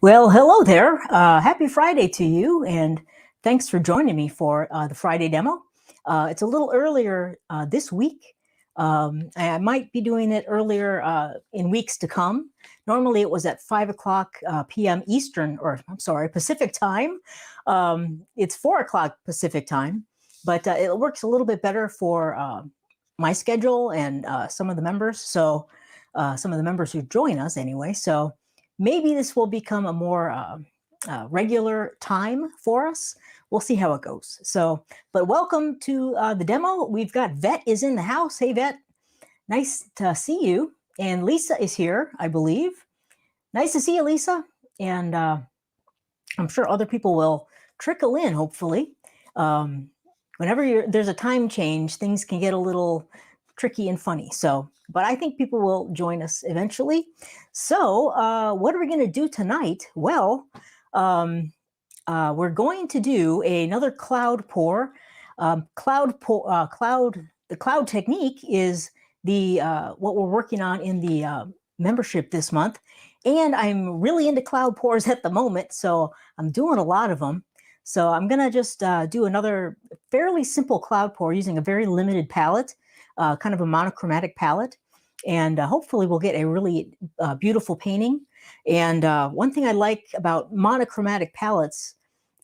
Well, hello there. Happy Friday to you, and thanks for joining me for the Friday demo. It's a little earlier this week. I might be doing it earlier in weeks to come. Normally, it was at 5 o'clock p.m. Eastern, or I'm sorry, Pacific time. It's 4 o'clock Pacific time, but it works a little bit better for my schedule and some of the members. So, some of the members who join us anyway. So, maybe this will become a more regular time for us. We'll see how it goes. So, but welcome to the demo. We've got Vet is in the house. Hey, Vet, nice to see you. And Lisa is here, I believe. Nice to see you, Lisa. And I'm sure other people will trickle in, hopefully. Whenever there's a time change, things can get a little tricky and funny. So, but I think people will join us eventually. So, what are we going to do tonight? Well, we're going to do another cloud pour. The cloud technique is the what we're working on in the membership this month. And I'm really into cloud pours at the moment, so I'm doing a lot of them. So I'm going to just do another fairly simple cloud pour using a very limited palette, kind of a monochromatic palette. And hopefully we'll get a really beautiful painting. And one thing I like about monochromatic palettes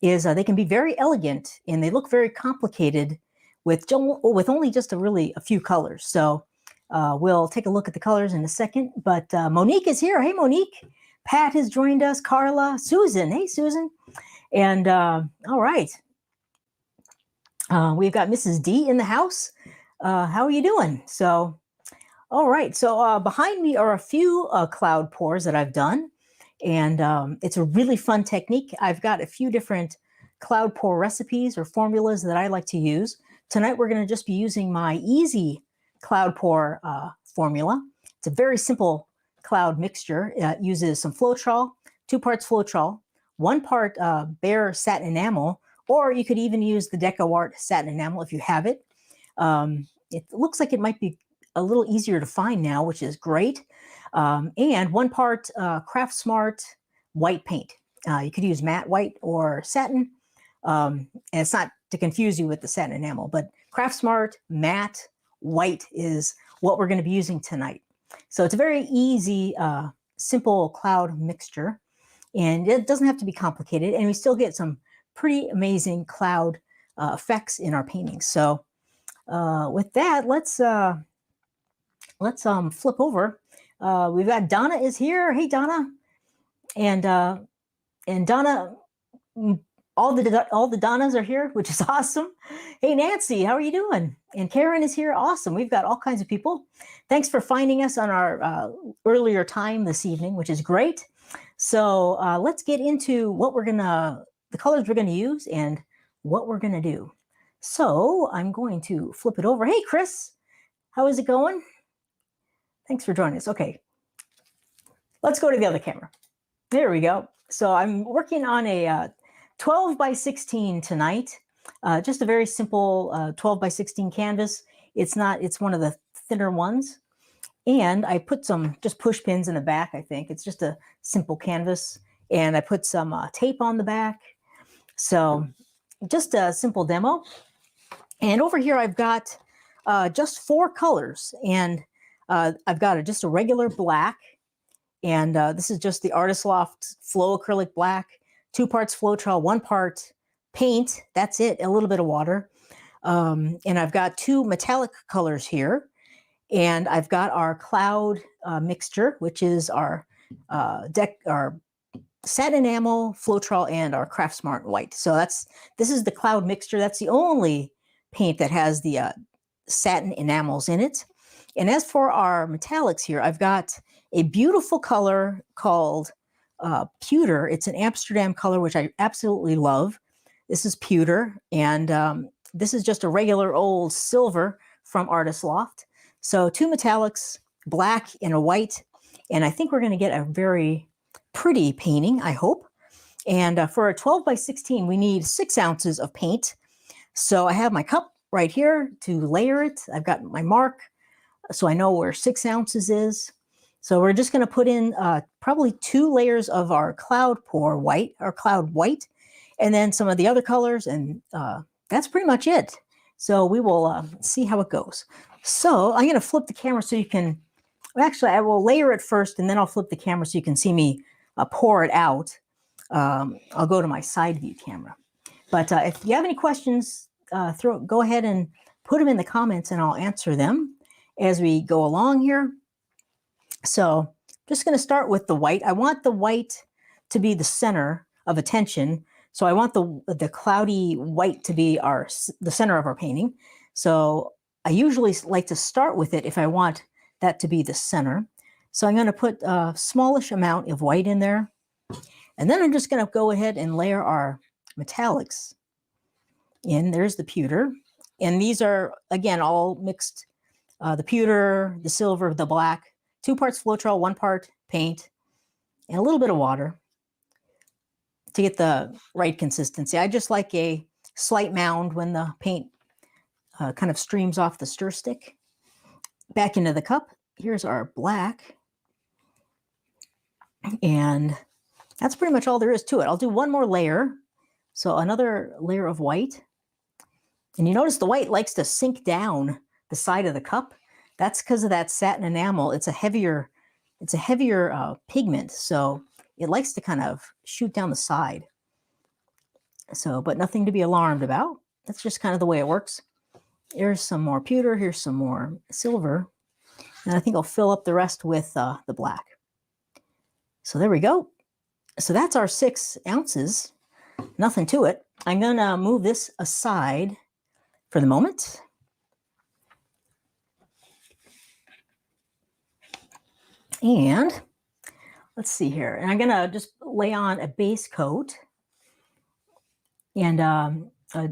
is they can be very elegant and they look very complicated with only just a few colors. So we'll take a look at the colors in a second. But Monique is here. Hey, Monique. Pat has joined us. Carla. Susan. Hey, Susan. And all right. We've got Mrs. D in the house. How are you doing? So, all right. So behind me are a few cloud pours that I've done. And it's a really fun technique. I've got a few different cloud pour recipes or formulas that I like to use. Tonight, we're going to just be using my easy cloud pour formula. It's a very simple cloud mixture. It uses some Floetrol, 2 parts Floetrol, 1 part bare satin enamel, or you could even use the DecoArt satin enamel if you have it. It looks like it might be a little easier to find now, which is great. And 1 part Craft Smart white paint. You could use matte white or satin. And it's not to confuse you with the satin enamel, but Craft Smart matte white is what we're going to be using tonight. So it's a very easy, simple cloud mixture. And it doesn't have to be complicated. And we still get some pretty amazing cloud effects in our paintings. So with that, let's flip over. We've got Donna is here. Hey, Donna. And Donna, all the Donnas are here, which is awesome. Hey, Nancy, how are you doing? And Karen is here. Awesome. We've got all kinds of people. Thanks for finding us on our earlier time this evening, which is great. So let's get into the colors we're going to use and what we're going to do. So I'm going to flip it over. Hey, Chris, how is it going? Thanks for joining us. Okay, let's go to the other camera. There we go. So I'm working on a 12 by 16 tonight, just a very simple 12 by 16 canvas. It's one of the thinner ones. And I put some just push pins in the back, I think. It's just a simple canvas. And I put some tape on the back. So just a simple demo. And over here, I've got just 4 colors. And I've got just a regular black. And this is just the Artist Loft Flow Acrylic Black. 2 parts Floetrol, 1 part paint. That's it, a little bit of water. And I've got 2 metallic colors here. And I've got our cloud mixture, which is our satin enamel, Floetrol, and our Craft Smart white. So this is the cloud mixture. That's the only paint that has the satin enamels in it. And as for our metallics here, I've got a beautiful color called pewter. It's an Amsterdam color, which I absolutely love. This is pewter, and this is just a regular old silver from Artist Loft. So 2 metallics, black and a white, and I think we're going to get a very pretty painting, I hope. And for a 12 by 16, we need 6 ounces of paint. So I have my cup right here to layer it. I've got my mark, so I know where 6 ounces is. So we're just going to put in probably 2 layers of our cloud pour white, our cloud white, and then some of the other colors, and that's pretty much it. So we will see how it goes. So I'm going to flip the camera so you can, actually I will layer it first and then I'll flip the camera so you can see me pour it out. I'll go to my side view camera. But if you have any questions, go ahead and put them in the comments and I'll answer them as we go along here. So just going to start with the white. I want the white to be the center of attention. So I want the cloudy white to be the center of our painting. So I usually like to start with it if I want that to be the center. So I'm going to put a smallish amount of white in there. And then I'm just going to go ahead and layer our metallics in. There's the pewter. And these are, again, all mixed. The pewter, the silver, the black. 2 parts Floetrol, 1 part paint, and a little bit of water to get the right consistency. I just like a slight mound when the paint kind of streams off the stir stick. Back into the cup. Here's our black. And that's pretty much all there is to it. I'll do 1 more layer. So another layer of white. And you notice the white likes to sink down the side of the cup. That's because of that satin enamel. It's a heavier pigment, so it likes to kind of shoot down the side. So, but nothing to be alarmed about. That's just kind of the way it works. Here's some more pewter. Here's some more silver. And I think I'll fill up the rest with the black. So there we go. So that's our 6 ounces. Nothing to it. I'm going to move this aside for the moment. And let's see here. And I'm going to just lay on a base coat. And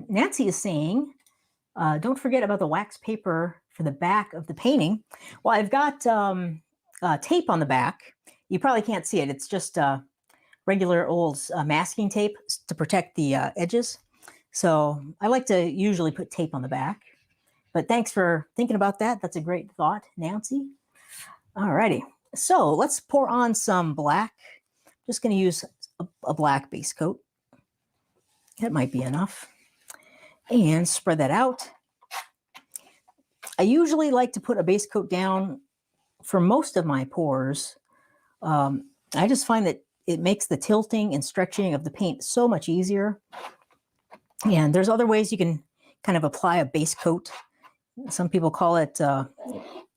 Nancy is saying, don't forget about the wax paper for the back of the painting. Well, I've got tape on the back. You probably can't see it. It's just regular old masking tape to protect the edges. So I like to usually put tape on the back. But thanks for thinking about that. That's a great thought, Nancy. All righty. So let's pour on some black. Just going to use a black base coat. That might be enough. And spread that out. I usually like to put a base coat down for most of my pours. I just find that it makes the tilting and stretching of the paint so much easier. And there's other ways you can kind of apply a base coat. Some people call it,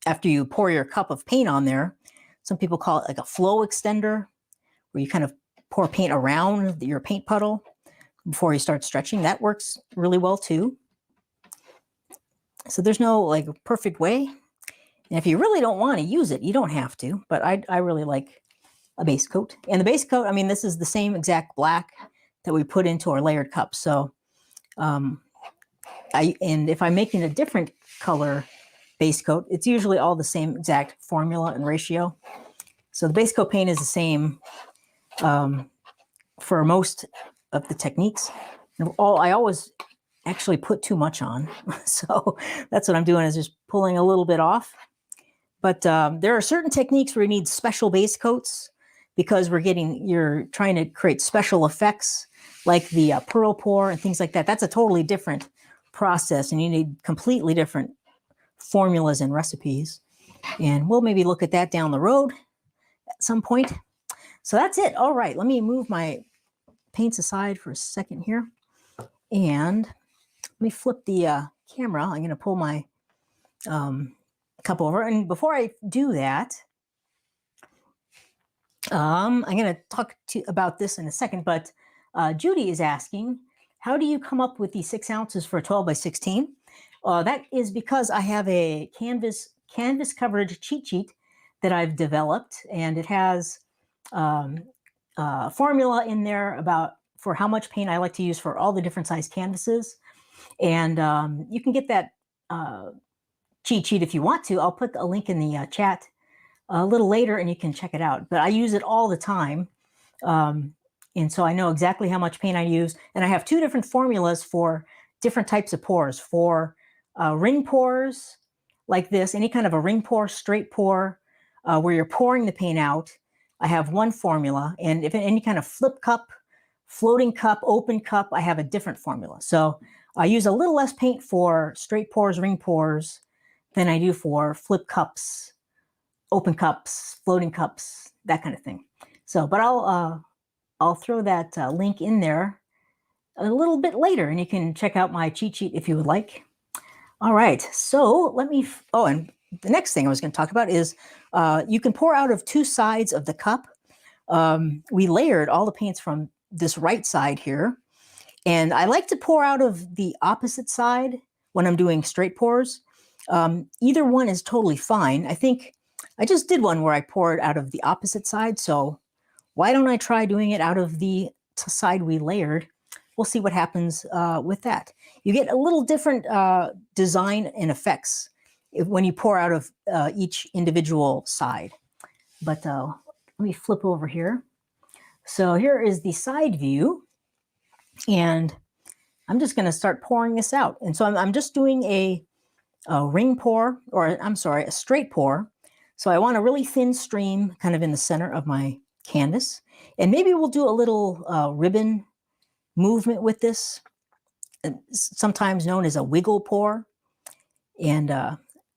after you pour your cup of paint on there, some people call it like a flow extender, where you kind of pour paint around your paint puddle before you start stretching. That works really well too. So there's no like perfect way. And if you really don't want to use it, you don't have to. But I really like a base coat. And the base coat, I mean, this is the same exact black that we put into our layered cup. So, and if I'm making a different color base coat, it's usually all the same exact formula and ratio. So the base coat paint is the same for most of the techniques. I always actually put too much on. So that's what I'm doing, is just pulling a little bit off. But there are certain techniques where you need special base coats because you're trying to create special effects like the pearl pour and things like that. That's a totally different process, and you need completely different formulas and recipes. And we'll maybe look at that down the road at some point. So that's it. All right, let me move my paints aside for a second here. And let me flip the camera. I'm going to pull my cup over. And before I do that, I'm going to talk about this in a second. But Judy is asking, how do you come up with the 6 ounces for a 12 by 16? That is because I have a canvas coverage cheat sheet that I've developed, and it has a formula in there for how much paint I like to use for all the different size canvases. And you can get that cheat sheet if you want to. I'll put a link in the chat a little later and you can check it out. But I use it all the time. And so I know exactly how much paint I use. And I have 2 different formulas for different types of pours. For ring pours like this, any kind of a ring pour, straight pour, where you're pouring the paint out, I have one formula. And if any kind of flip cup, floating cup, open cup, I have a different formula. So I use a little less paint for straight pours, ring pours than I do for flip cups, open cups, floating cups, that kind of thing. So, but I'll throw that link in there a little bit later, and you can check out my cheat sheet if you would like. All right, so let me, oh, and the next thing I was going to talk about is you can pour out of two sides of the cup. We layered all the paints from this right side here, and I like to pour out of the opposite side when I'm doing straight pours. Either one is totally fine. I think I just did one where I poured out of the opposite side, so why don't I try doing it out of the side we layered? We'll see what happens with that. You get a little different design and effects when you pour out of each individual side. But let me flip over here. So here is the side view, and I'm just going to start pouring this out. And so I'm just doing a ring pour, or I'm sorry, a straight pour. So I want a really thin stream kind of in the center of my canvas. And maybe we'll do a little ribbon movement with this, sometimes known as a wiggle pour. And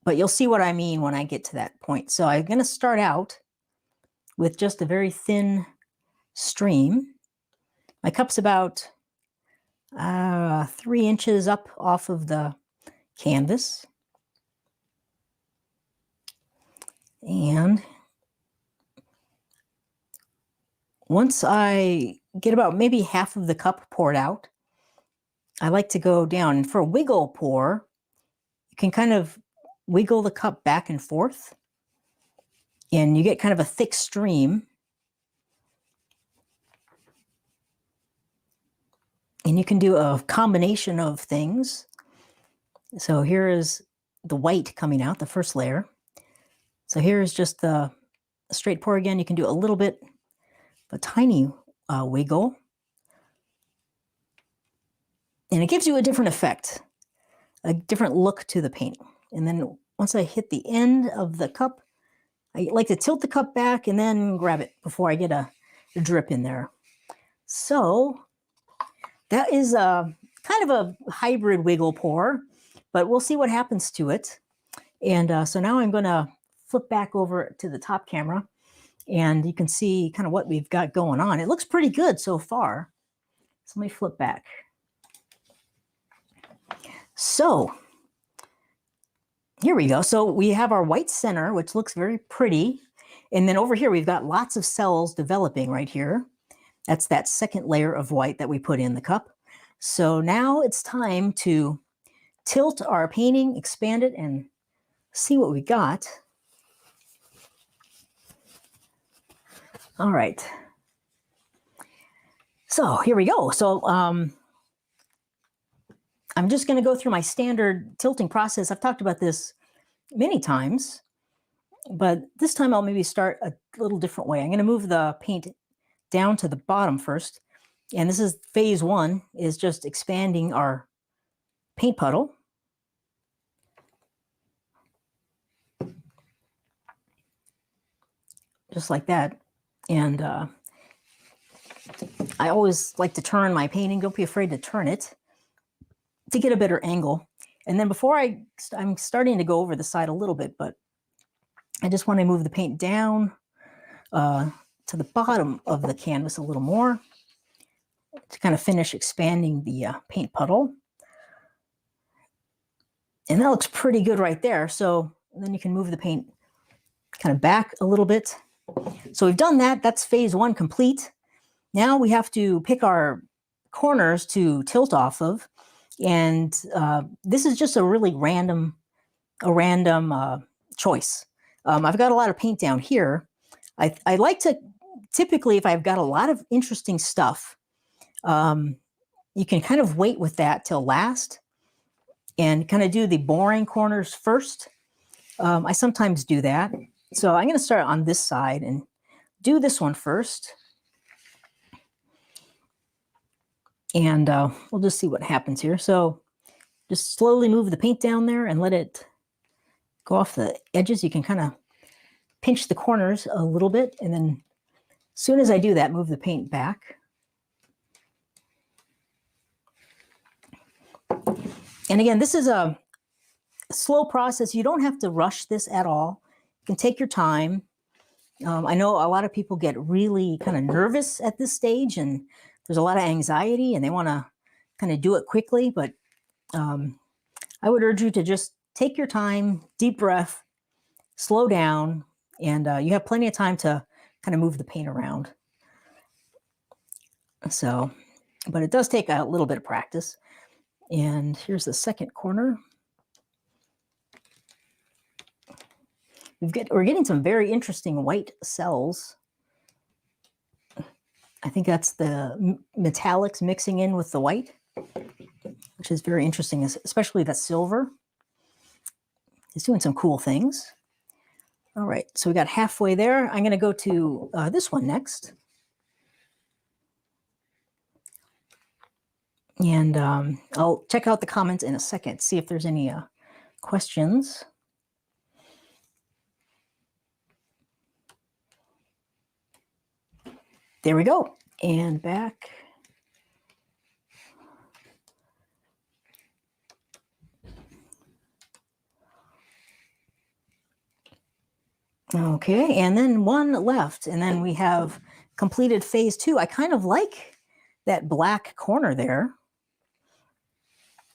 but you'll see what I mean when I get to that point. So I'm going to start out with just a very thin stream. My cup's about 3 inches up off of the canvas. And once I get about maybe half of the cup poured out, I like to go down. And for a wiggle pour, you can kind of wiggle the cup back and forth, and you get kind of a thick stream. And you can do a combination of things. So here is the white coming out, the first layer. So here is just the straight pour again. You can do a little bit, a tiny wiggle. And it gives you a different effect, a different look to the painting. And then once I hit the end of the cup, I like to tilt the cup back and then grab it before I get a drip in there. So that is a kind of a hybrid wiggle pour, but we'll see what happens to it. And so now I'm going to flip back over to the top camera, and you can see kind of what we've got going on. It looks pretty good so far. So let me flip back. So here we go. So we have our white center, which looks very pretty. And then over here, we've got lots of cells developing right here. That's that second layer of white that we put in the cup. So now it's time to tilt our painting, expand it, and see what we got. All right. So here we go. So I'm just going to go through my standard tilting process. I've talked about this many times, but this time I'll maybe start a little different way. I'm going to move the paint down to the bottom first. And this is phase one, is just expanding our paint puddle. Just like that. And I always like to turn my painting. Don't be afraid to turn it to get a better angle. And then before I'm starting to go over the side a little bit, but I just want to move the paint down to the bottom of the canvas a little more to kind of finish expanding the paint puddle. And that looks pretty good right there. So then you can move the paint kind of back a little bit. So we've done that. That's phase one complete. Now we have to pick our corners to tilt off of. And this is just a really random choice. I've got a lot of paint down here. I like to, typically, if I've got a lot of interesting stuff, you can kind of wait with that till last and kind of do the boring corners first. I sometimes do that. So I'm going to start on this side and do this one first. And we'll just see what happens here. So just slowly move the paint down there and let it go off the edges. You can kind of pinch the corners a little bit, and then as soon as I do that, move the paint back. And again, this is a slow process. You don't have to rush this at all. You can take your time. I know a lot of people get really kind of nervous at this stage, and there's a lot of anxiety, and they want to kind of do it quickly. But I would urge you to just take your time, deep breath, slow down, and you have plenty of time to kind of move the paint around. So, but it does take a little bit of practice. And here's the second corner. We're getting some very interesting white cells. I think that's the metallics mixing in with the white, which is very interesting, especially the silver. It's doing some cool things. All right, so we got halfway there. I'm going to go to this one next. And I'll check out the comments in a second, see if there's any questions. There we go. And back. Okay, and then one left, and then we have completed phase 2. I kind of like that black corner there.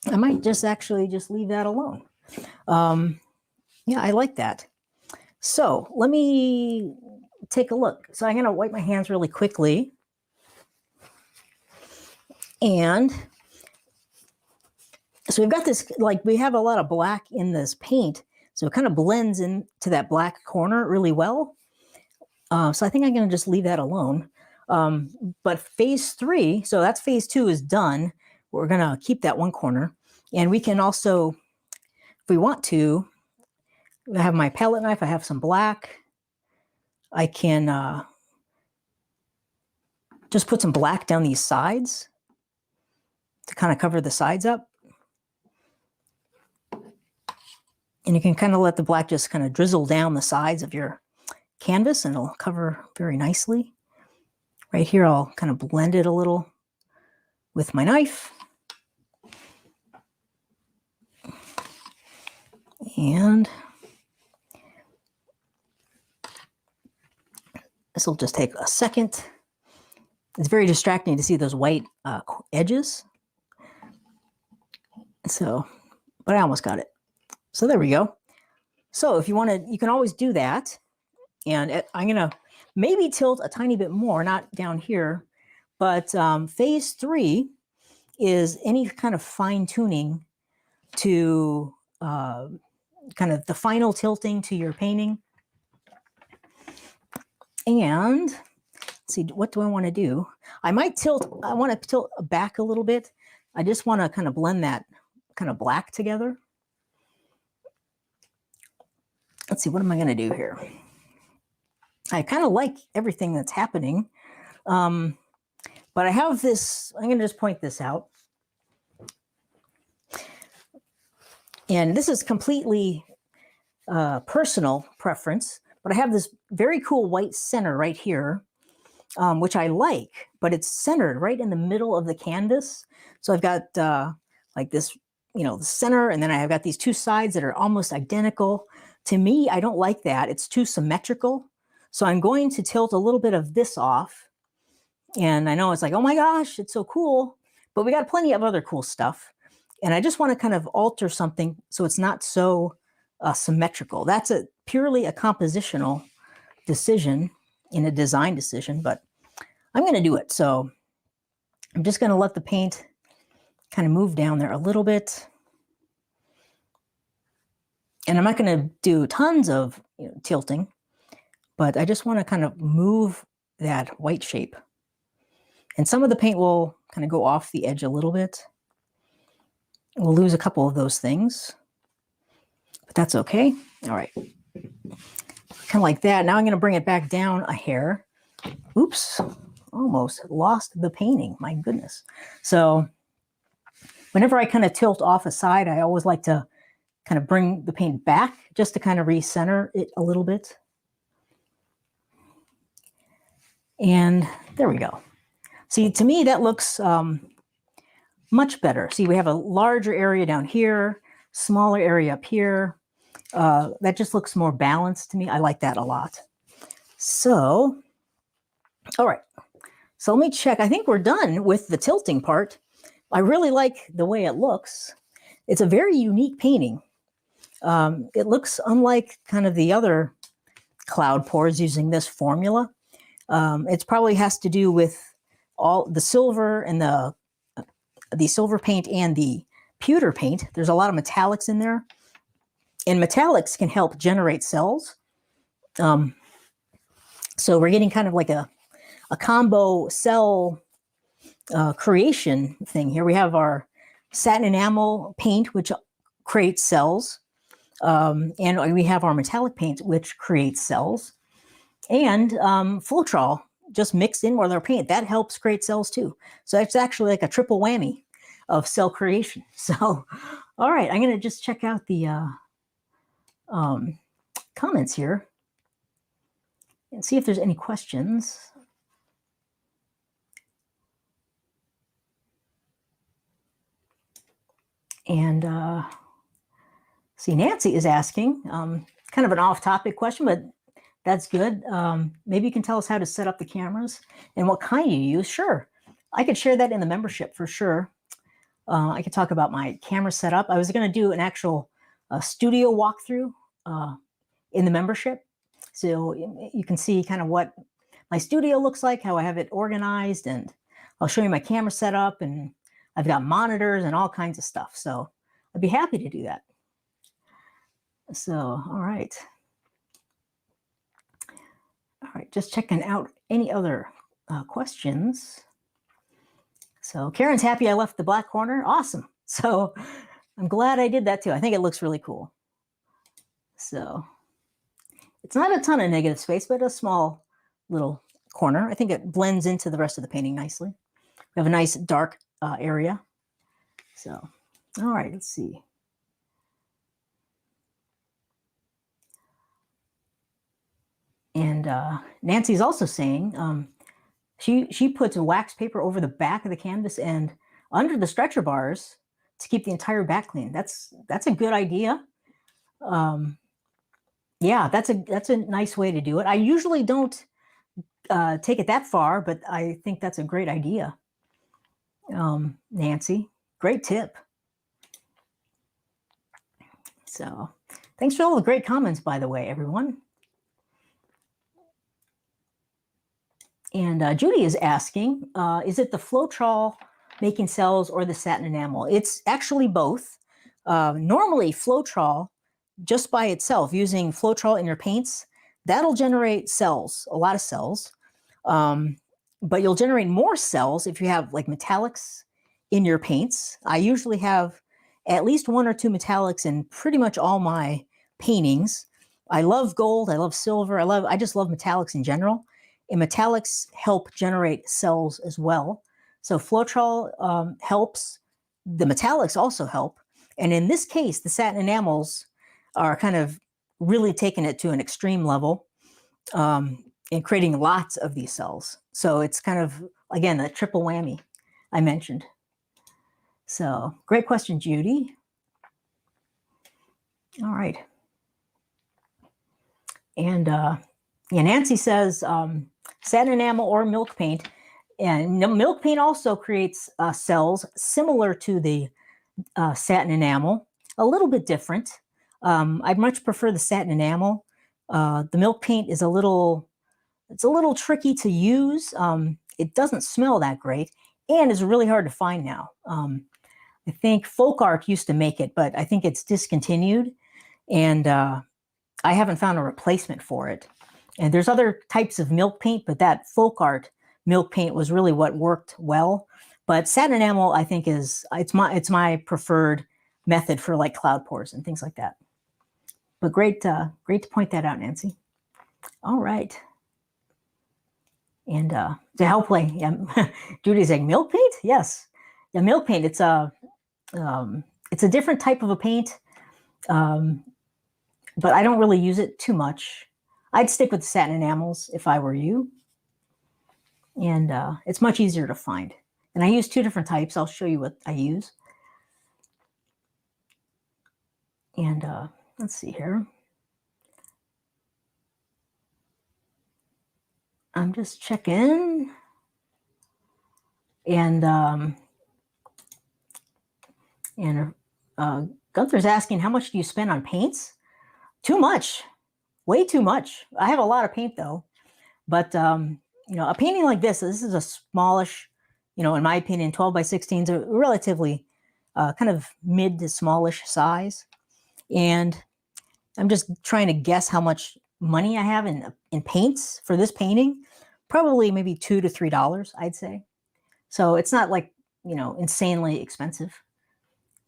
I might just actually just leave that alone. Yeah, I like that. So let me take a look. So I'm going to wipe my hands really quickly. And so we've got this, like we have a lot of black in this paint. So it kind of blends into that black corner really well. So I think I'm going to just leave that alone. But phase 3, so that's phase 2 is done. We're going to keep that one corner. And we can also, if we want to, I have my palette knife. I have some black. I can just put some black down these sides to kind of cover the sides up. And you can kind of let the black just kind of drizzle down the sides of your canvas, and it'll cover very nicely. Right here, I'll kind of blend it a little with my knife. And this will just take a second. It's very distracting to see those white edges. So, but I almost got it. So there we go. So if you want to, you can always do that. And I'm going to maybe tilt a tiny bit more, not down here, but phase 3 is any kind of fine tuning to kind of the final tilting to your painting. And let's see, what do I want to do? I might tilt, I want to tilt back a little bit. I just want to kind of blend that kind of black together. Let's see, what am I going to do here? I kind of like everything that's happening. But I have this, I'm going to just point this out. And this is completely personal preference, but I have this very cool white center right here, which I like, but it's centered right in the middle of the canvas. So I've got like this, you know, the center, and then I've got these two sides that are almost identical. To me, I don't like that. It's too symmetrical. So I'm going to tilt a little bit of this off. And I know it's like, oh my gosh, it's so cool. But we got plenty of other cool stuff. And I just want to kind of alter something so it's not so symmetrical. That's purely a compositional decision in a design decision, but I'm going to do it. So I'm just going to let the paint kind of move down there a little bit. And I'm not going to do tons of tilting, but I just want to kind of move that white shape. And some of the paint will kind of go off the edge a little bit. We'll lose a couple of those things, but that's okay. All right. Kind of like that. Now I'm going to bring it back down a hair. Oops, almost lost the painting. My goodness. So whenever I kind of tilt off a side, I always like to kind of bring the paint back just to kind of recenter it a little bit. And there we go. See, to me, that looks much better. See, we have a larger area down here, smaller area up here. That just looks more balanced to me. I like that a lot. So, all right. So let me check. I think we're done with the tilting part. I really like the way it looks. It's a very unique painting. It looks unlike kind of the other cloud pours using this formula. It probably has to do with all the silver and the silver paint and the pewter paint. There's a lot of metallics in there. And metallics can help generate cells. So we're getting kind of like a combo cell creation thing here. We have our satin enamel paint, which creates cells. And we have our metallic paint, which creates cells. And Floetrol just mixed in with our paint. That helps create cells too. So it's actually like a triple whammy of cell creation. So, all right, I'm going to just check out the comments here and see if there's any questions. And see, Nancy is asking, kind of an off-topic question, but that's good. Maybe you can tell us how to set up the cameras and what kind you use. Sure, I could share that in the membership for sure. I could talk about my camera setup. I was going to do an actual studio walkthrough in the membership, so you can see kind of what my studio looks like, how I have it organized, and I'll show you my camera setup, and I've got monitors and all kinds of stuff. So I'd be happy to do that. So, all right. All right, just checking out any other questions. So Karen's happy I left the black corner. Awesome. So I'm glad I did that too. I think it looks really cool. So it's not a ton of negative space, but a small little corner. I think it blends into the rest of the painting nicely. We have a nice dark area. So, all right, let's see. And Nancy's also saying she puts a wax paper over the back of the canvas and under the stretcher bars to keep the entire back clean. That's a good idea. Yeah, that's a nice way to do it. I usually don't take it that far, but I think that's a great idea. Nancy, great tip. So thanks for all the great comments, by the way, everyone. And Judy is asking, is it the Floetrol making cells or the satin enamel? It's actually both. Normally, Floetrol, just by itself, using Floetrol in your paints, that'll generate cells, a lot of cells. But you'll generate more cells if you have like metallics in your paints. I usually have at least 1 or 2 metallics in pretty much all my paintings. I love gold, I love silver, I just love metallics in general. And metallics help generate cells as well. So Floetrol helps. The metallics also help. And in this case, the satin enamels are kind of really taking it to an extreme level and creating lots of these cells. So it's kind of, again, a triple whammy I mentioned. So great question, Judy. All right. And yeah, Nancy says satin enamel or milk paint. And milk paint also creates cells similar to the satin enamel, a little bit different. I'd much prefer the satin enamel. The milk paint is a little tricky to use. It doesn't smell that great and is really hard to find now. I think Folk Art used to make it, but I think it's discontinued. And I haven't found a replacement for it. And there's other types of milk paint, but that Folk Art milk paint was really what worked well. But satin enamel, I think, it's my preferred method for like cloud pours and things like that. But great to point that out, Nancy. All right. And to help play, yeah, Judy's saying milk paint. Yes, yeah, milk paint. It's a different type of a paint, but I don't really use it too much. I'd stick with satin enamels if I were you. and it's much easier to find. And I use two different types. I'll show you what I use. And let's see here. I'm just checking. And Gunther's asking, how much do you spend on paints? Too much, way too much. I have a lot of paint though, but you know, a painting like this is a smallish, you know, in my opinion, 12 by 16 is a relatively kind of mid to smallish size. And I'm just trying to guess how much money I have in paints for this painting. Probably maybe $2 to $3, I'd say. So it's not like, you know, insanely expensive.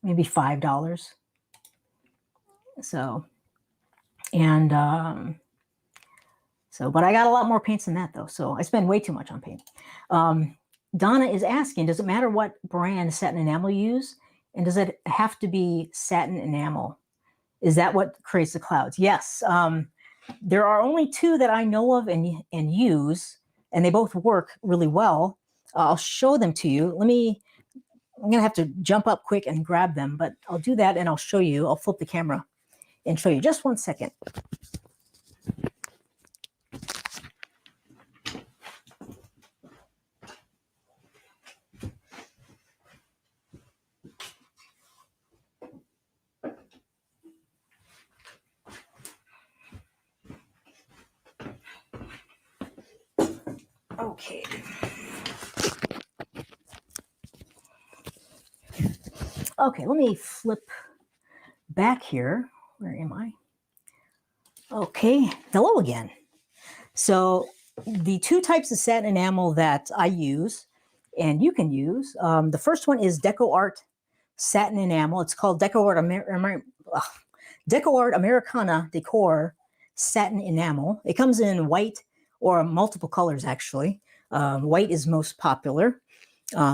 Maybe $5. So, and but I got a lot more paints than that though. So I spend way too much on paint. Donna is asking, does it matter what brand satin enamel you use? And does it have to be satin enamel? Is that what creates the clouds? Yes. There are only two that I know of and use, and they both work really well. I'll show them to you. I'm going to have to jump up quick and grab them, but I'll do that and I'll show you. I'll flip the camera and show you. Just 1 second. Okay. Okay, let me flip back here. Where am I? Okay, hello again. So the two types of satin enamel that I use and you can use, the first one is Deco Art satin enamel. It's called Deco Art Americana Decor satin enamel. It comes in white or multiple colors actually. White is most popular.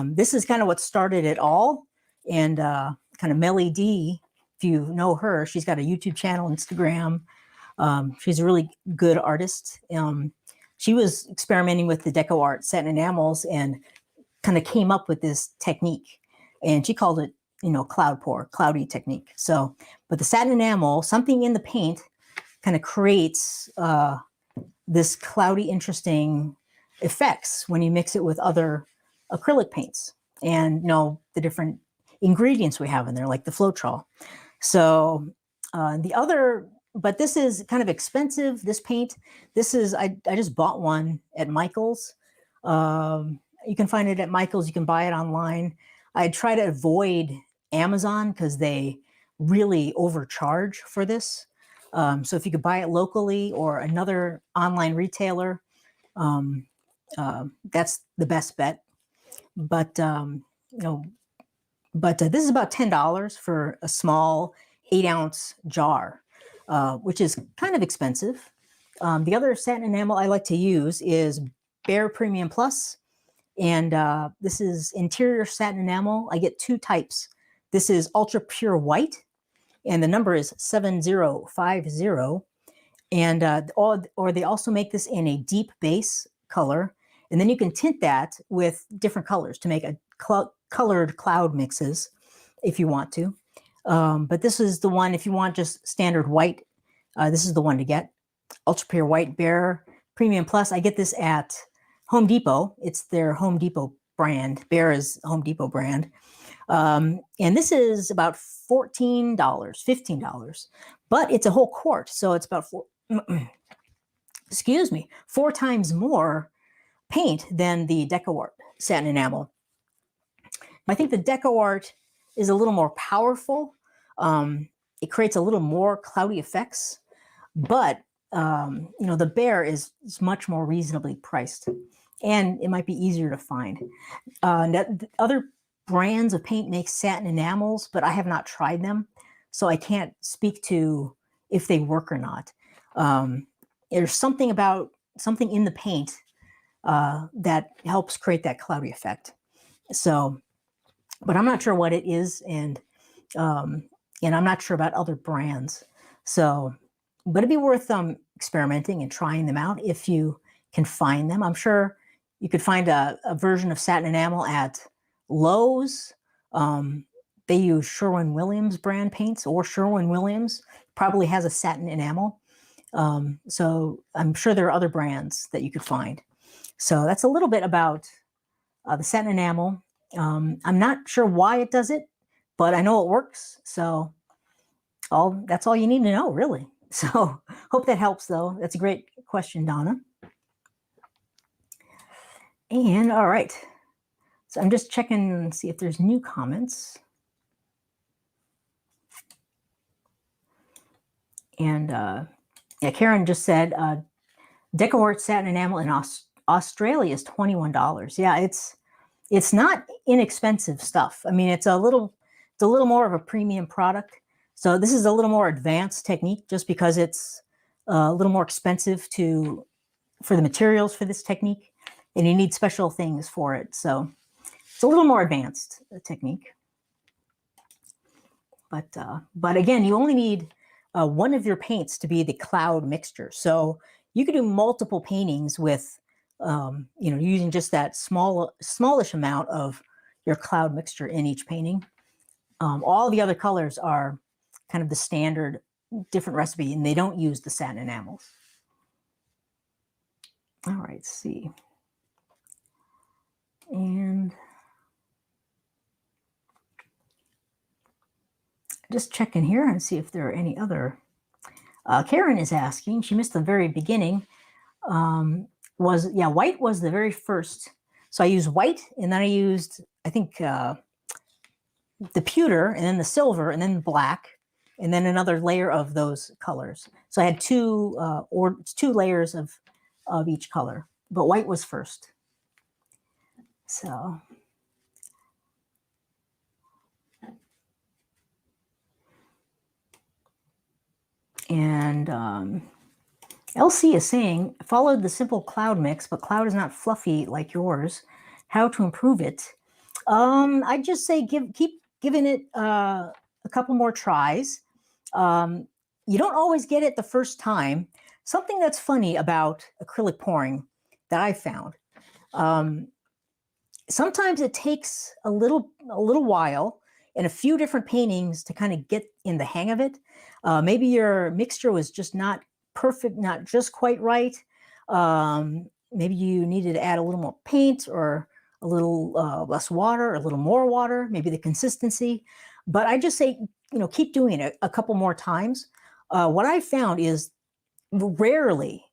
This is kind of what started it all. And kind of Melly D, if you know her, she's got a YouTube channel, Instagram. She's a really good artist. She was experimenting with the Deco Art satin enamels and kind of came up with this technique. And she called it, you know, cloudy technique. So, but the satin enamel, something in the paint kind of creates this cloudy, interesting effects when you mix it with other acrylic paints and, you know, the different ingredients we have in there, like the Floetrol. So but this is kind of expensive, this paint. This is, I just bought one at Michael's. You can find it at Michael's. You can buy it online. I try to avoid Amazon because they really overcharge for this. So if you could buy it locally or another online retailer, that's the best bet. But, you know, this is about $10 for a small 8-ounce jar, which is kind of expensive. The other satin enamel I like to use is Bare Premium Plus, and this is interior satin enamel. I get two types. This is ultra pure white, and the number is 7050. And or they also make this in a deep base color, and then you can tint that with different colors to make a colored cloud mixes if you want to. But this is the one, if you want just standard white, this is the one to get. Ultra Pure White Bare Premium Plus. I get this at Home Depot. It's their Home Depot brand. Bare is Home Depot brand. And this is about $14, $15, but it's a whole quart. So it's about four times more paint than the Deco Art satin enamel. I think the Deco Art is a little more powerful. It creates a little more cloudy effects, but you know, the Bare is much more reasonably priced, and it might be easier to find. Other brands of paint make satin enamels, but I have not tried them, so I can't speak to if they work or not. There's something in the paint that helps create that cloudy effect. So, but I'm not sure what it is, and I'm not sure about other brands. So, but it'd be worth experimenting and trying them out if you can find them. I'm sure You could find a version of satin enamel at Lowe's. They use Sherwin-Williams brand paints, or Sherwin-Williams probably has a satin enamel. So I'm sure there are other brands that you could find. So that's a little bit about the satin enamel. I'm not sure why it does it, but I know it works. So that's all you need to know, really. So hope that helps, though. That's a great question, Donna. And all right. So I'm just checking and see if there's new comments. And yeah, Karen just said Decor satin enamel in Australia is $21. Yeah, it's not inexpensive stuff. I mean, it's a little more of a premium product. So this is a little more advanced technique, just because it's a little more expensive for the materials for this technique, and you need special things for it. So it's a little more advanced technique. But again, you only need one of your paints to be the cloud mixture. So you could do multiple paintings with, using just that smallish amount of your cloud mixture in each painting. All the other colors are kind of the standard different recipe, and they don't use the satin enamels. All right, let's see. And just checking here and see if there are any other. Karen is asking, she missed the very beginning. White was the very first. So I used white, and then I used, I think, the pewter, and then the silver, and then black, and then another layer of those colors. So I had two layers of each color, but white was first. So. And LC is saying, followed the simple cloud mix, but cloud is not fluffy like yours. How to improve it? I'd just say keep giving it a couple more tries. You don't always get it the first time. Something that's funny about acrylic pouring that I found, sometimes it takes a little while and a few different paintings to kind of get in the hang of it. Maybe your mixture was just not perfect, not just quite right. Maybe you needed to add a little more paint, or a little less water, or a little more water, maybe the consistency. But I just say, keep doing it a couple more times. What I found is rarely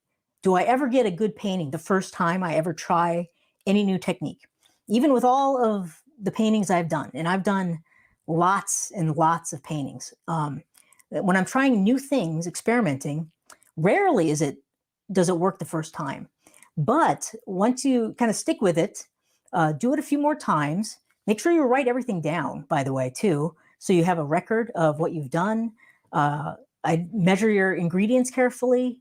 do I ever get a good painting the first time I ever try any new technique, even with all of the paintings I've done. And I've done lots and lots of paintings. When I'm trying new things, experimenting, rarely does it work the first time. But once you kind of stick with it, do it a few more times. Make sure you write everything down, by the way, too, so you have a record of what you've done. I measure your ingredients carefully,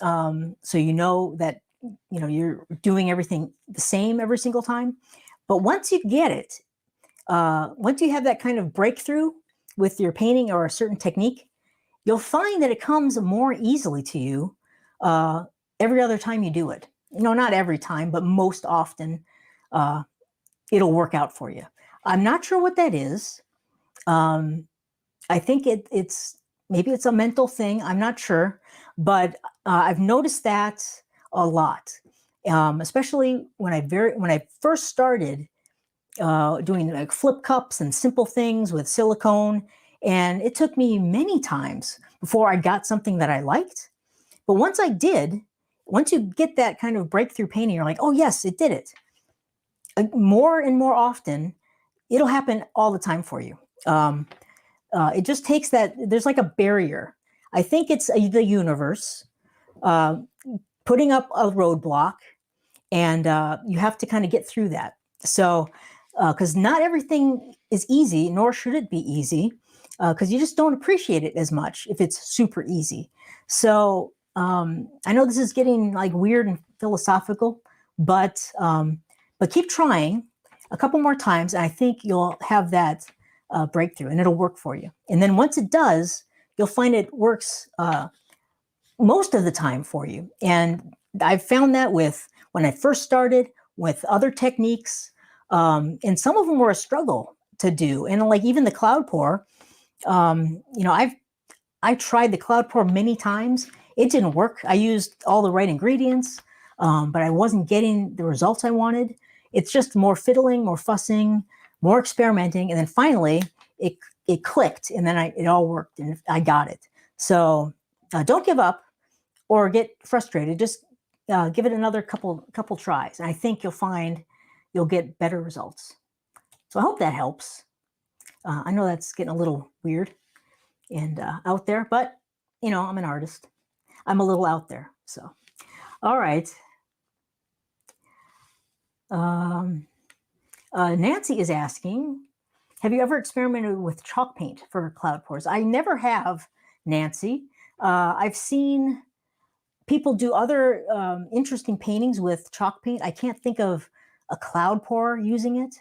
so you know that you're doing everything the same every single time. But once you get it, once you have that kind of breakthrough with your painting or a certain technique, you'll find that it comes more easily to you every other time you do it. Not every time, but most often it'll work out for you. I'm not sure what that is. I think maybe it's a mental thing. I'm not sure, but I've noticed that a lot, especially when I first started doing like flip cups and simple things with silicone. And it took me many times before I got something that I liked. But once you get that kind of breakthrough painting, you're like, oh yes, it did it. More and more often, it'll happen all the time for you. It just takes that, there's like a barrier. I think it's the universe putting up a roadblock, and you have to kind of get through that. So, because not everything is easy, nor should it be easy, because you just don't appreciate it as much if it's super easy. So I know this is getting like weird and philosophical, but keep trying a couple more times, and I think you'll have that breakthrough, and it'll work for you. And then once it does, you'll find it works most of the time for you. And I've found that when I first started, with other techniques. And some of them were a struggle to do. And like even the cloud pour, I tried the cloud pour many times. It didn't work. I used all the right ingredients, but I wasn't getting the results I wanted. It's just more fiddling, more fussing, more experimenting. And then finally it clicked, and then it all worked, and I got it. So don't give up or get frustrated. Just give it another couple tries. And I think you'll find you'll get better results. So I hope that helps. I know that's getting a little weird and out there, but I'm an artist. I'm a little out there. So, all right. Nancy is asking, have you ever experimented with chalk paint for cloud pours? I never have, Nancy. I've seen people do other interesting paintings with chalk paint. I can't think of a cloud pour using it,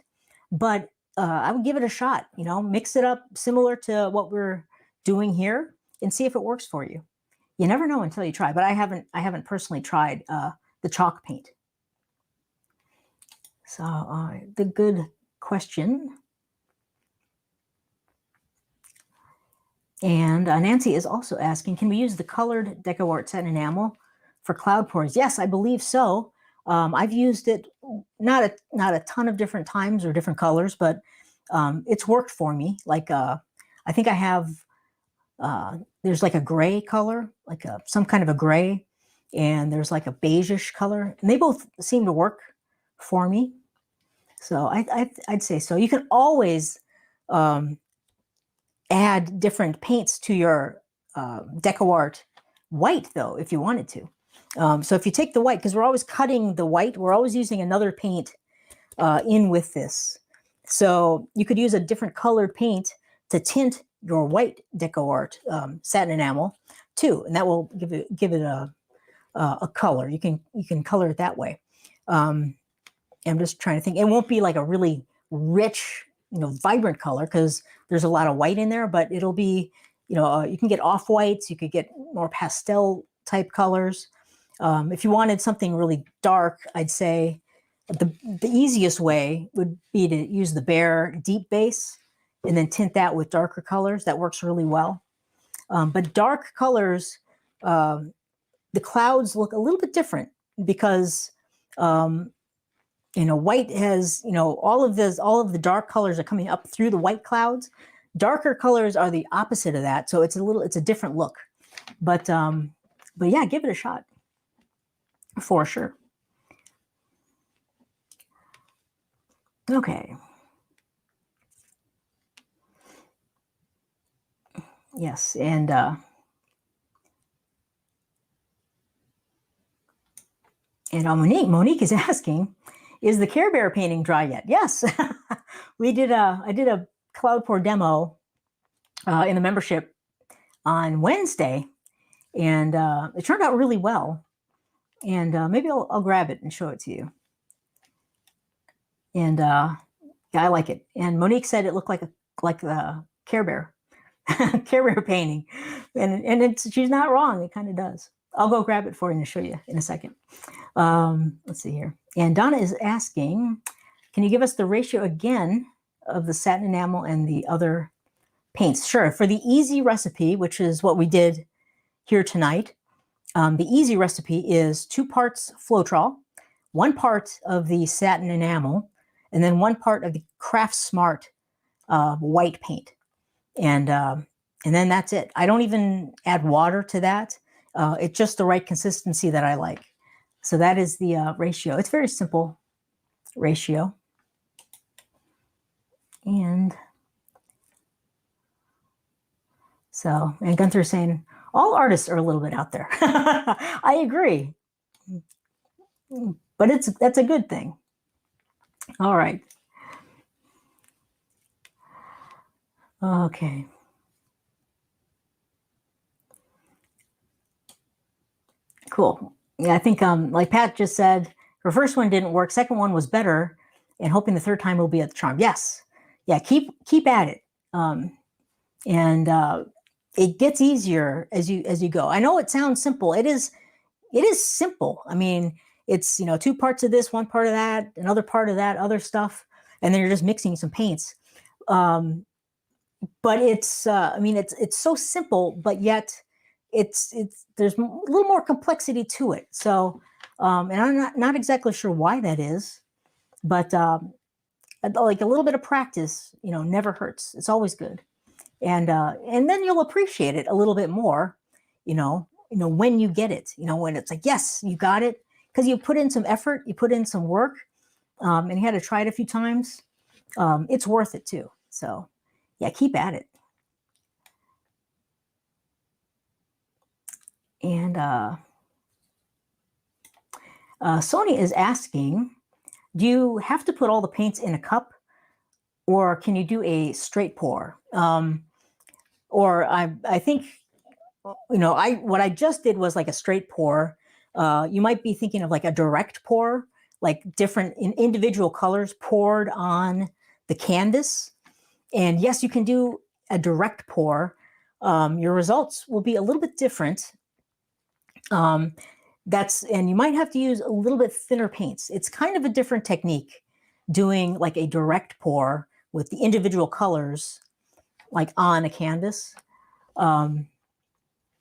but I would give it a shot. Mix it up similar to what we're doing here and see if it works for you. You never know until you try, but I haven't personally tried the chalk paint. So the good question. And Nancy is also asking, can we use the colored DecoArt satin enamel for cloud pours? Yes, I believe so. I've used it not a ton of different times or different colors, but it's worked for me. Like I think I have, there's like a gray color, like some kind of a gray, and there's like a beigeish color, and they both seem to work for me. So I'd say so. You can always add different paints to your DecoArt white, though, if you wanted to. So if you take the white, because we're always cutting the white, we're always using another paint in with this. So you could use a different colored paint to tint your white DecoArt satin enamel too, and that will give it a color. You can color it that way. I'm just trying to think. It won't be like a really rich, vibrant color because there's a lot of white in there, but it'll be, you can get off whites, you could get more pastel type colors. If you wanted something really dark, I'd say the easiest way would be to use the bare deep base and then tint that with darker colors. That works really well. But dark colors, the clouds look a little bit different because white has, all of the dark colors are coming up through the white clouds. Darker colors are the opposite of that. So it's a different look, but yeah, give it a shot for sure. Okay. Yes. And, Monique is asking, is the Care Bear painting dry yet? Yes. I did a cloud pour demo in the membership on Wednesday, and it turned out really well. And maybe I'll grab it and show it to you. And yeah, I like it. And Monique said it looked like the Care Bear Care Bear painting, and she's not wrong. It kind of does. I'll go grab it for you and show you in a second. Let's see here. And Donna is asking, can you give us the ratio again of the satin enamel and the other paints? Sure. For the easy recipe, which is what we did here tonight, the easy recipe is 2 parts Floetrol, 1 part of the satin enamel, and then 1 part of the Craft Smart white paint. And then that's it. I don't even add water to that. It's just the right consistency that I like. So that is the ratio. It's very simple ratio. And so, and Gunther's saying, all artists are a little bit out there. I agree. But that's a good thing. All right. Okay. Cool. Yeah, I think like Pat just said, her first one didn't work. Second one was better, and hoping the third time will be at the charm. Yes. Yeah, keep at it. And it gets easier as you go. I know it sounds simple. It is simple. I mean, it's, 2 parts of this, 1 part of that, another part of that, other stuff, and then you're just mixing some paints. But it's, I mean, it's so simple, but yet it's there's a little more complexity to it. So, and I'm not exactly sure why that is, but like a little bit of practice, never hurts. It's always good, and then you'll appreciate it a little bit more, when you get it, when it's like, yes, you got it, because you put in some effort, you put in some work, and you had to try it a few times. It's worth it too. So, yeah, keep at it. And Sonia is asking, do you have to put all the paints in a cup, or can you do a straight pour? Or I think, what I just did was like a straight pour. You might be thinking of like a direct pour, like different individual colors poured on the canvas. And yes, you can do a direct pour. Your results will be a little bit different. And you might have to use a little bit thinner paints. It's kind of a different technique doing like a direct pour with the individual colors like on a canvas.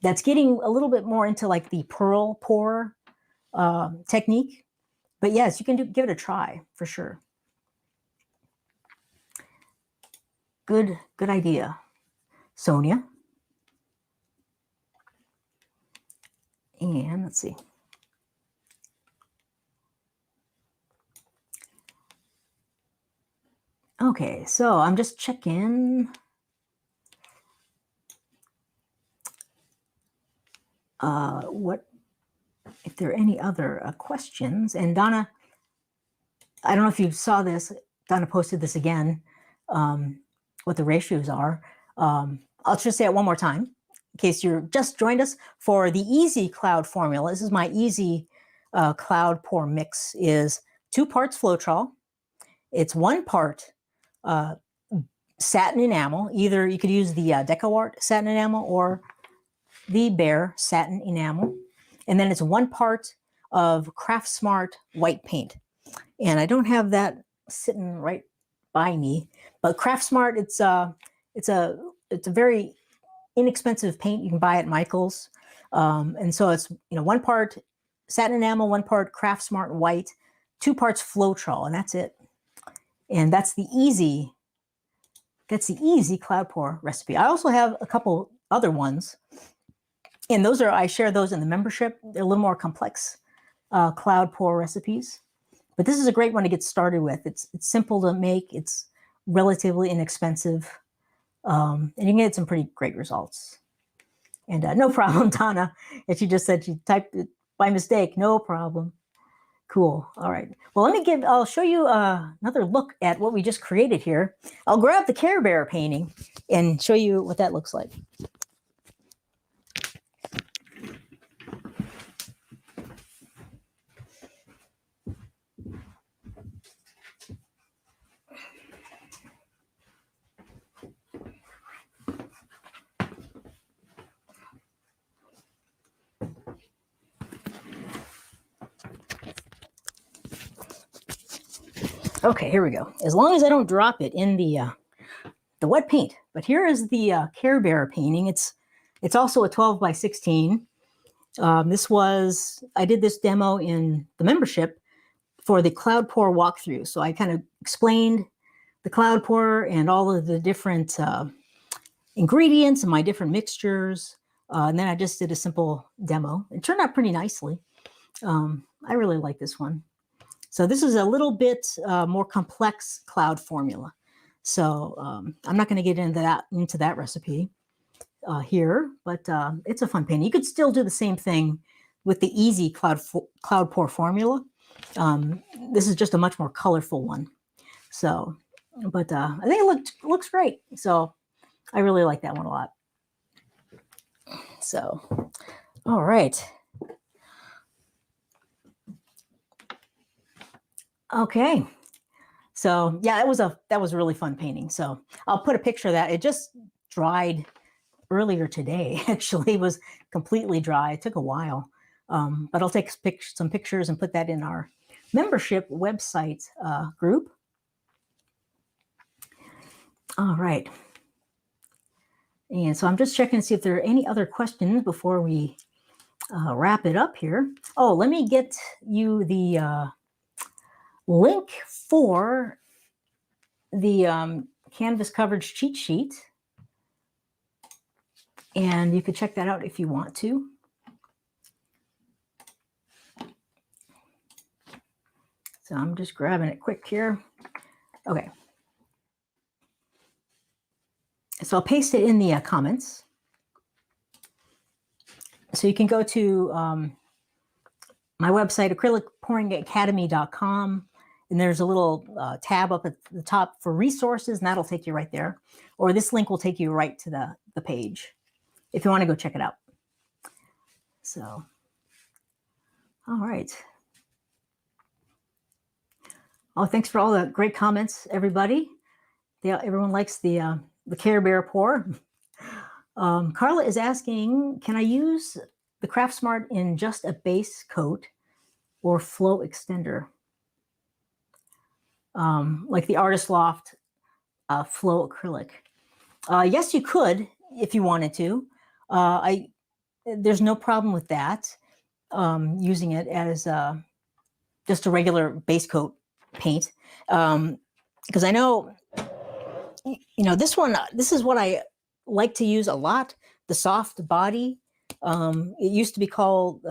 That's getting a little bit more into like the pearl pour technique. But yes, you can give it a try for sure. Good idea, Sonia. And let's see. Okay, so I'm just checking. What if there are any other questions? And Donna, I don't know if you saw this. Donna posted this again. What the ratios are. I'll just say it one more time in case you're just joined us for the easy cloud formula. This is my easy cloud pour mix. Is 2 parts Floetrol. It's 1 part satin enamel. Either you could use the DecoArt satin enamel or the Behr satin enamel. And then it's 1 part of Craft Smart white paint. And I don't have that sitting right by me, but Craft Smart, it's a very inexpensive paint. You can buy at Michael's. And so it's 1 part satin enamel, 1 part Craft Smart white, 2 parts Floetrol, and that's it. And that's the easy cloud pour recipe. I also have a couple other ones, and I share those in the membership. They're a little more complex cloud pour recipes, but this is a great one to get started with. It's simple to make. It's relatively inexpensive, and you can get some pretty great results. And no problem, Donna. If she just said she typed it by mistake, no problem. Cool. All right. Well, I'll show you another look at what we just created here. I'll grab the Care Bear painting and show you what that looks like. Okay, here we go. As long as I don't drop it in the wet paint. But here is the Care Bear painting. It's also a 12 by 16. I did this demo in the membership for the cloud pour walkthrough. So I kind of explained the cloud pour and all of the different ingredients and my different mixtures. And then I just did a simple demo. It turned out pretty nicely. I really like this one. So this is a little bit more complex cloud formula. So I'm not going to get into that recipe here, but it's a fun painting. You could still do the same thing with the easy cloud pour formula. This is just a much more colorful one. So, but I think it looks great. So I really like that one a lot. So, all right. Okay. So yeah, that was a really fun painting. So I'll put a picture of that. It just dried earlier today. Actually, it was completely dry. It took a while. But I'll take some pictures and put that in our membership website group. All right. And so I'm just checking to see if there are any other questions before we wrap it up here. Oh, let me get you the link for the canvas coverage cheat sheet. And you can check that out if you want to. So I'm just grabbing it quick here. Okay. So I'll paste it in the comments. So you can go to my website, acrylicpouringacademy.com, and there's a little tab up at the top for resources, and that'll take you right there. Or this link will take you right to the page if you want to go check it out. So, all right. Oh, thanks for all the great comments, everybody. Everyone likes the Care Bear pour. Carla is asking, can I use the Craft Smart in just a base coat or flow extender? Like the Artist Loft flow acrylic. Yes, you could if you wanted to. There's no problem with that, using it as just a regular base coat paint. Because I know, this is what I like to use a lot, the soft body. It used to be called,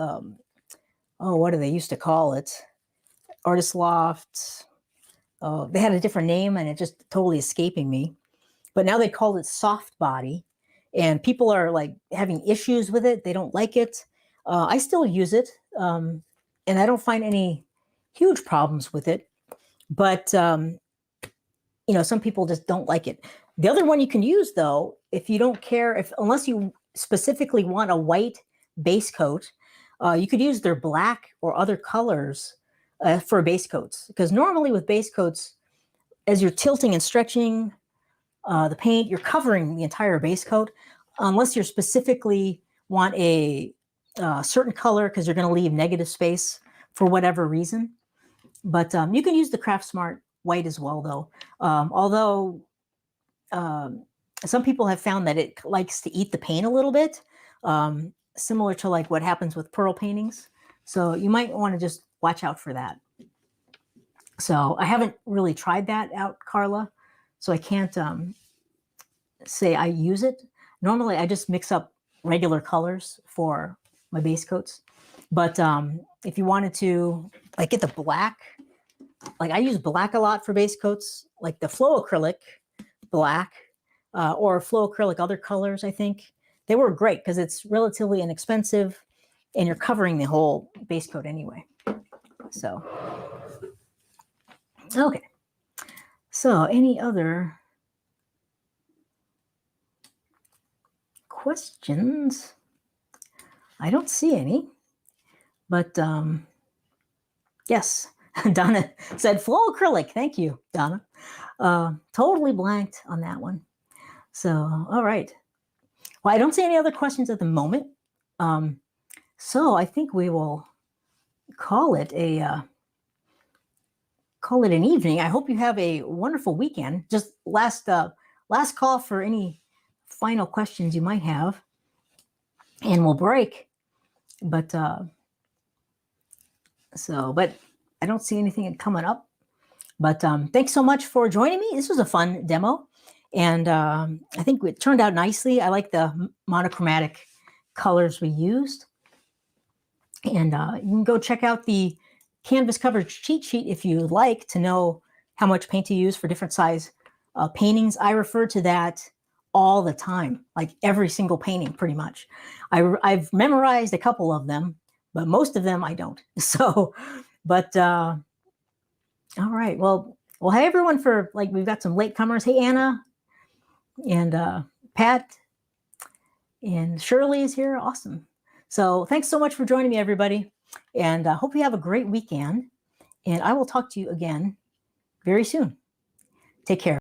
what do they used to call it? Artist Loft. They had a different name and it just totally escaping me. But now they call it soft body. And people are like having issues with it. They don't like it. I still use it. And I don't find any huge problems with it. But, some people just don't like it. The other one you can use, though, if you don't care, unless you specifically want a white base coat, you could use their black or other colors for base coats. Because normally with base coats, as you're tilting and stretching the paint, you're covering the entire base coat, unless you specifically want a certain color because you're going to leave negative space for whatever reason. But you can use the Craft Smart white as well, though. Although some people have found that it likes to eat the paint a little bit, similar to like what happens with pearl paintings. So you might want to just watch out for that. So I haven't really tried that out, Carla. So I can't say I use it. Normally, I just mix up regular colors for my base coats. But if you wanted to, like, get the black, like I use black a lot for base coats, like the Flow Acrylic black or Flow Acrylic other colors, I think. They were great because it's relatively inexpensive and you're covering the whole base coat anyway. So, okay. So any other questions? I don't see any, but yes, Donna said Flow Acrylic. Thank you, Donna. Totally blanked on that one. So, all right. Well, I don't see any other questions at the moment. So I think we will call it an evening. I hope you have a wonderful weekend. Just last call for any final questions you might have, and we'll break. But but I don't see anything coming up. But thanks so much for joining me. This was a fun demo, and I think it turned out nicely. I like the monochromatic colors we used. And you can go check out the canvas coverage cheat sheet if you'd like to know how much paint to use for different size paintings. I refer to that all the time, like every single painting pretty much. I've memorized a couple of them, but most of them I don't. So, but all right. Well, hey everyone, for like, we've got some latecomers. Hey, Anna and Pat and Shirley is here. Awesome. So thanks so much for joining me, everybody. And I hope you have a great weekend. And I will talk to you again very soon. Take care.